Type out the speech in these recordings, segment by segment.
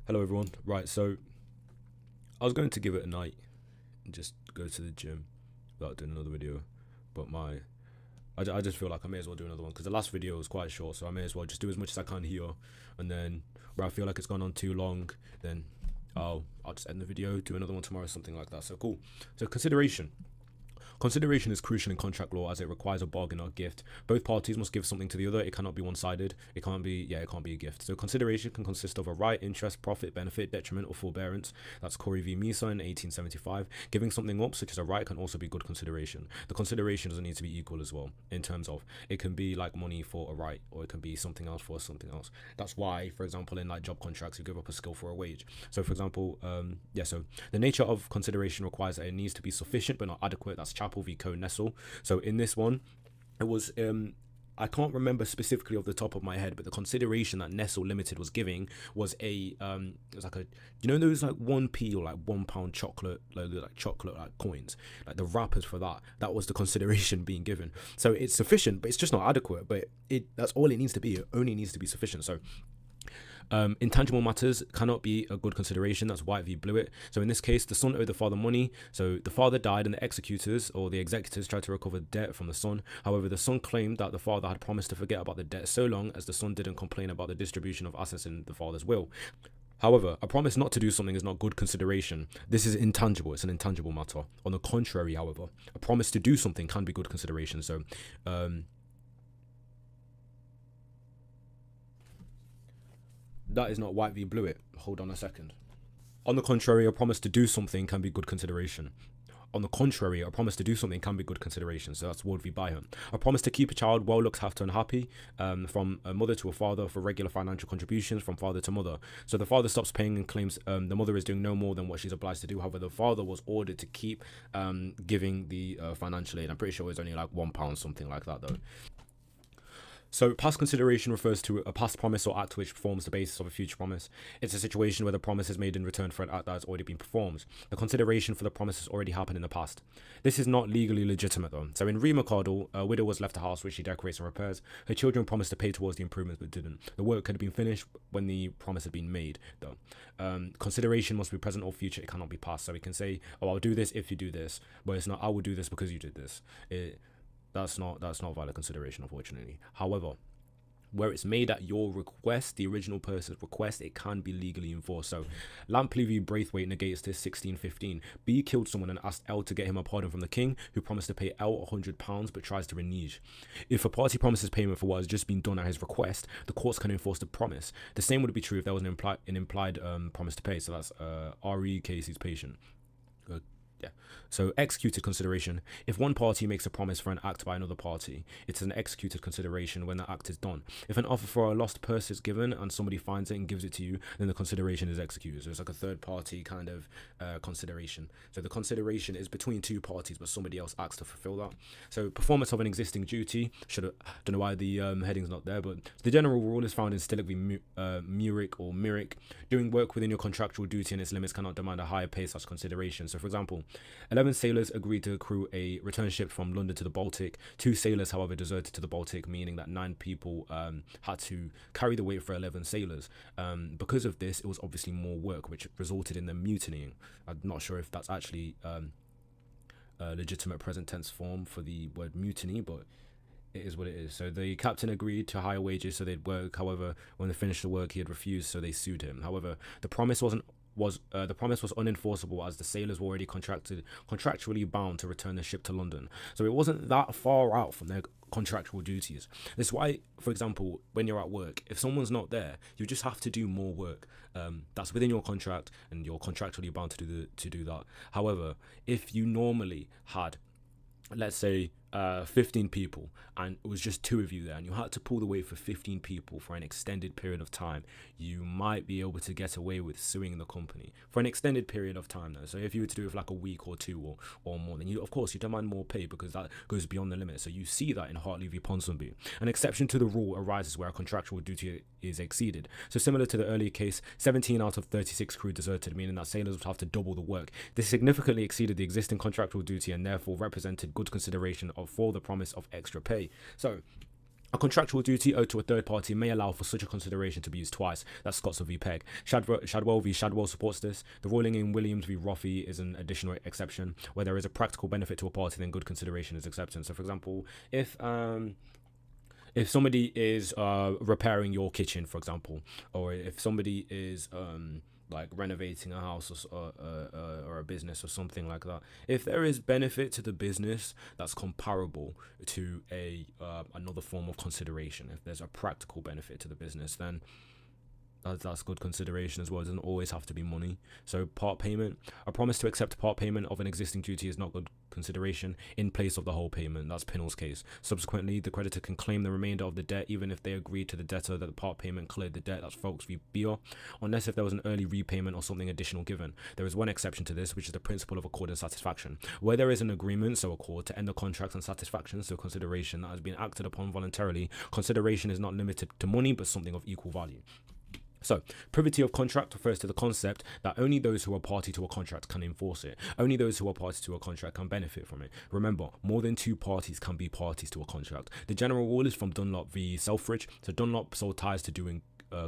Hello everyone. Right, so I was going to give it a night and just go to the gym without doing another video, but I just feel like I may as well do another one because the last video was quite short, so I may as well just do as much as I can here, and then where I feel like it's gone on too long, then I'll just end the video, do another one tomorrow, something like that. So cool. So consideration. Consideration is crucial in contract law as it requires a bargain or gift. Both parties must give something to the other. It cannot be one-sided. It can't be a gift. So consideration can consist of a right, interest, profit, benefit, detriment, or forbearance. That's Corey v. Misa in 1875. Giving something up, such as a right, can also be good consideration. The consideration doesn't need to be equal as well, in terms of it can be like money for a right, or it can be something else for something else. That's why, for example, in like job contracts, you give up a skill for a wage. So for example, so the nature of consideration requires that it needs to be sufficient but not adequate. That's Chapel v. Nessel. So in this one, it was I can't remember specifically off the top of my head, but the consideration that Nestle Limited was giving was it was like those like 1p or like £1 chocolate like coins, like the wrappers for that was the consideration being given. So it's sufficient, but it's just not adequate. But that's all it needs to be. It only needs to be sufficient. So intangible matters cannot be a good consideration. That's White v. Blewett. So in this case, the son owed the father money. So the father died and the executors or the executors tried to recover debt from the son. However, the son claimed that the father had promised to forget about the debt so long as the son didn't complain about the distribution of assets in the father's will. However, a promise not to do something is not good consideration. This is intangible. It's an intangible matter. On the contrary, however, a promise to do something can be good consideration. So that is not White v. Blewett. Hold on a second. On the contrary, a promise to do something can be good consideration. On the contrary, a promise to do something can be good consideration. So that's Ward v. Byham. A promise to keep a child well looked after and happy, from a mother to a father for regular financial contributions from father to mother. So the father stops paying and claims the mother is doing no more than what she's obliged to do. However, the father was ordered to keep giving the financial aid. I'm pretty sure it was only like £1, something like that though. So past consideration refers to a past promise or act which forms the basis of a future promise. It's a situation where the promise is made in return for an act that has already been performed. The consideration for the promise has already happened in the past. This is not legally legitimate though. So in Rima Cardle, a widow was left a house which she decorates and repairs. Her children promised to pay towards the improvements but didn't. The work had been finished when the promise had been made though. Consideration must be present or future. It cannot be past. So we can say, oh, I'll do this if you do this, but it's not, I will do this because you did this. That's not valid consideration, unfortunately. However, where it's made at your request, the original person's request, it can be legally enforced. So Lampley v. Braithwaite negates this 1615. B killed someone and asked L to get him a pardon from the king, who promised to pay L £100 but tries to renege. If a party promises payment for what has just been done at his request, the courts can enforce the promise. The same would be true if there was an implied promise to pay. So that's R.E. Casey's patient. Yeah. So executed consideration. If one party makes a promise for an act by another party, it's an executed consideration when the act is done. If an offer for a lost purse is given and somebody finds it and gives it to you, then the consideration is executed. So it's like a third party kind of consideration. So the consideration is between two parties, but somebody else acts to fulfill that. So performance of an existing duty. Don't know why the heading's not there, but the general rule is found in Stillick v. Myrick. Doing work within your contractual duty and its limits cannot demand a higher pay such consideration. So for example, 11 sailors agreed to accrue a return ship from London to the Baltic. 2 sailors, however, deserted to the Baltic, meaning that 9 people had to carry the weight for 11 sailors. Because of this, it was obviously more work, which resulted in them mutinying. I'm not sure if that's actually a legitimate present tense form for the word mutiny, but it is what it is. So the captain agreed to higher wages so they'd work. However, when they finished the work, he had refused, so they sued him. However, the promise was unenforceable as the sailors were already contractually bound to return the ship to London. So it wasn't that far out from their contractual duties. That's why, for example, when you're at work, if someone's not there, you just have to do more work. That's within your contract, and you're contractually bound to do that. However, if you normally had, let's say, 15 people and it was just 2 of you there and you had to pull the weight for 15 people for an extended period of time, you might be able to get away with suing the company for an extended period of time though. So if you were to do it for like a week or 2 or more, then you of course you demand more pay because that goes beyond the limit. So you see that in Hartley v. Ponsonby. An exception to the rule arises where a contractual duty is exceeded. So similar to the earlier case, 17 out of 36 crew deserted, meaning that sailors would have to double the work. This significantly exceeded the existing contractual duty and therefore represented good consideration for the promise of extra pay. So A contractual duty owed to a third party may allow for such a consideration to be used twice. That's Scotts v. Pegg. Shadwell v. Shadwell supports this. The ruling in Williams v. Roffey is an additional exception. Where there is a practical benefit to a party, then good consideration is acceptance. So, for example, if somebody is repairing your kitchen, for example, or if somebody is like renovating a house or a business or something like that, if there is benefit to the business that's comparable to a another form of consideration, if there's a practical benefit to the business, then that's good consideration as well. It doesn't always have to be money. So part payment, a promise to accept part payment of an existing duty is not good consideration in place of the whole payment. That's Pinnell's case. Subsequently, the creditor can claim the remainder of the debt even if they agreed to the debtor that the part payment cleared the debt. That's Folks v. Beer, unless if there was an early repayment or something additional given. There is one exception to this, which is the principle of accord and satisfaction. Where there is an agreement, so accord, to end the contract and satisfaction, so consideration that has been acted upon voluntarily, consideration is not limited to money but something of equal value. So, privity of contract refers to the concept that only those who are party to a contract can enforce it. Only those who are party to a contract can benefit from it. Remember, more than two parties can be parties to a contract. The general rule is from Dunlop v. Selfridge. So Dunlop sold tyres to Doing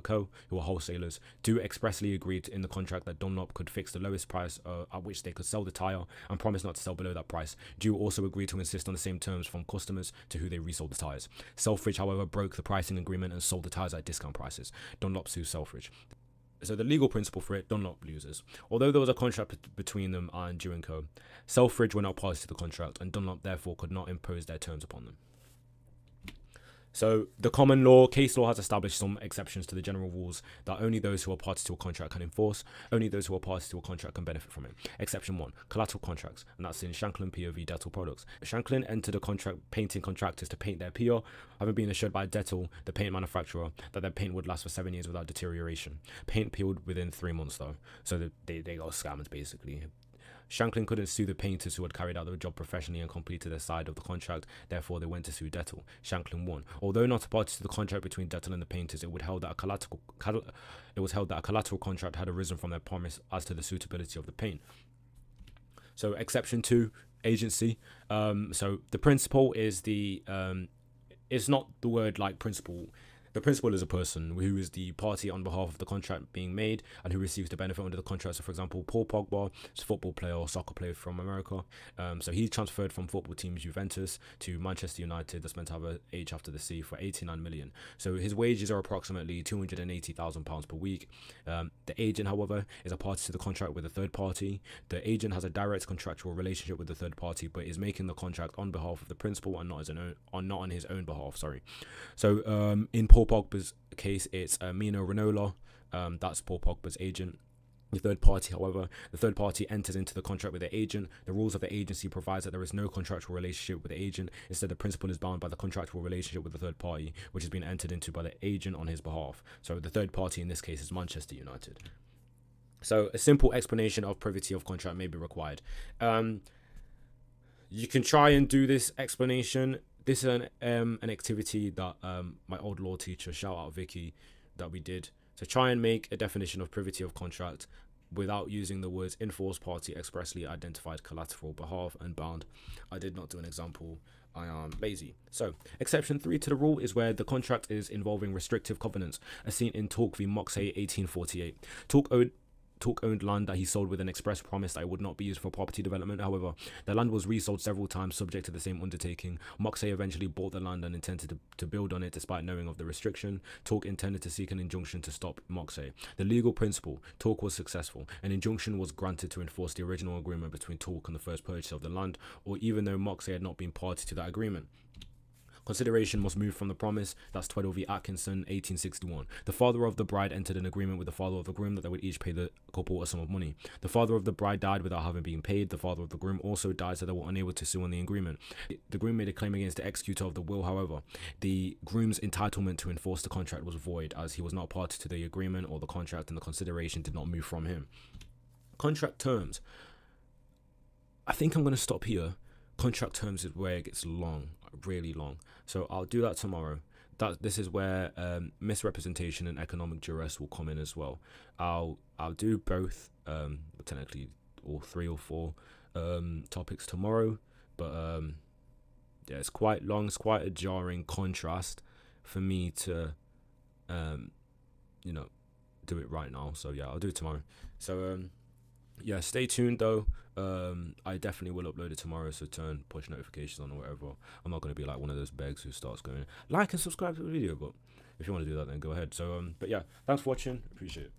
Co., who are wholesalers. Do expressly agreed in the contract that Dunlop could fix the lowest price at which they could sell the tyre and promise not to sell below that price. Do also agreed to insist on the same terms from customers to who they resold the tyres. Selfridge, however, broke the pricing agreement and sold the tyres at discount prices. Dunlop sued Selfridge. So the legal principle for it, Dunlop loses. Although there was a contract between them and Doing Co., Selfridge were not party to the contract and Dunlop therefore could not impose their terms upon them. So the common law, case law has established some exceptions to the general rules that only those who are parties to a contract can enforce, only those who are parties to a contract can benefit from it. Exception 1, collateral contracts, and that's in Shanklin POV Dettel Products. Shanklin entered a contract painting contractors to paint their pier, having been assured by Dettel, the paint manufacturer, that their paint would last for 7 years without deterioration. Paint peeled within 3 months though, so they got scammed basically. Shanklin couldn't sue the painters who had carried out the job professionally and completed their side of the contract, therefore they went to sue Dettel. Shanklin won. Although not a party to the contract between Dettel and the painters, it was held that a collateral contract had arisen from their promise as to the suitability of the paint. So exception 2, agency. So the principal is it's not the word like principal. The principal is a person who is the party on behalf of the contract being made and who receives the benefit under the contract. So, for example, Paul Pogba is a football player or soccer player from America. So he transferred from football team Juventus to Manchester United, that's meant to have an age after the sea, for 89 million. So his wages are approximately £280,000 per week. The agent, however, is a party to the contract with a third party. The agent has a direct contractual relationship with the third party, but is making the contract on behalf of the principal and not on his own behalf. Sorry. So in Paul Pogba's case, it's Mino Raiola, that's Paul Pogba's agent. The third party, however, the third party enters into the contract with the agent. The rules of the agency provides that there is no contractual relationship with the agent. Instead, the principal is bound by the contractual relationship with the third party, which has been entered into by the agent on his behalf. So the third party in this case is Manchester United. So a simple explanation of privity of contract may be required. You can try and do this explanation. This is an activity that my old law teacher, shout out Vicky, that we did to try and make a definition of privity of contract without using the words enforced party, expressly identified, collateral, behalf, and bound. I did not do an example. I am lazy. So, exception 3 to the rule is where the contract is involving restrictive covenants, as seen in Talk v. Moxey 1848. Talk owned land that he sold with an express promise that it would not be used for property development. However, the land was resold several times subject to the same undertaking. Moxey eventually bought the land and intended to build on it despite knowing of the restriction. Talk intended to seek an injunction to stop Moxey. The legal principle, Talk was successful. An injunction was granted to enforce the original agreement between Talk and the first purchaser of the land, or even though Moxey had not been party to that agreement. Consideration must move from the promise. That's Tweddle v. Atkinson, 1861. The father of the bride entered an agreement with the father of the groom that they would each pay the couple a sum of money. The father of the bride died without having been paid. The father of the groom also died, so they were unable to sue on the agreement. The groom made a claim against the executor of the will, however. The groom's entitlement to enforce the contract was void, as he was not party to the agreement or the contract, and the consideration did not move from him. Contract terms. I think I'm going to stop here. Contract terms is where it gets long, really long. So I'll do that tomorrow. This is where misrepresentation and economic duress will come in as well. I'll do both, technically all 3 or 4 topics tomorrow. But yeah, it's quite long. It's quite a jarring contrast. for me to, you know, do it right now. So yeah, I'll do it tomorrow. So yeah, stay tuned though. I definitely will upload it tomorrow, so turn push notifications on or whatever. I'm not gonna be like one of those begs who starts going like and subscribe to the video, but if you want to do that, then go ahead. So but yeah, thanks for watching. Appreciate it.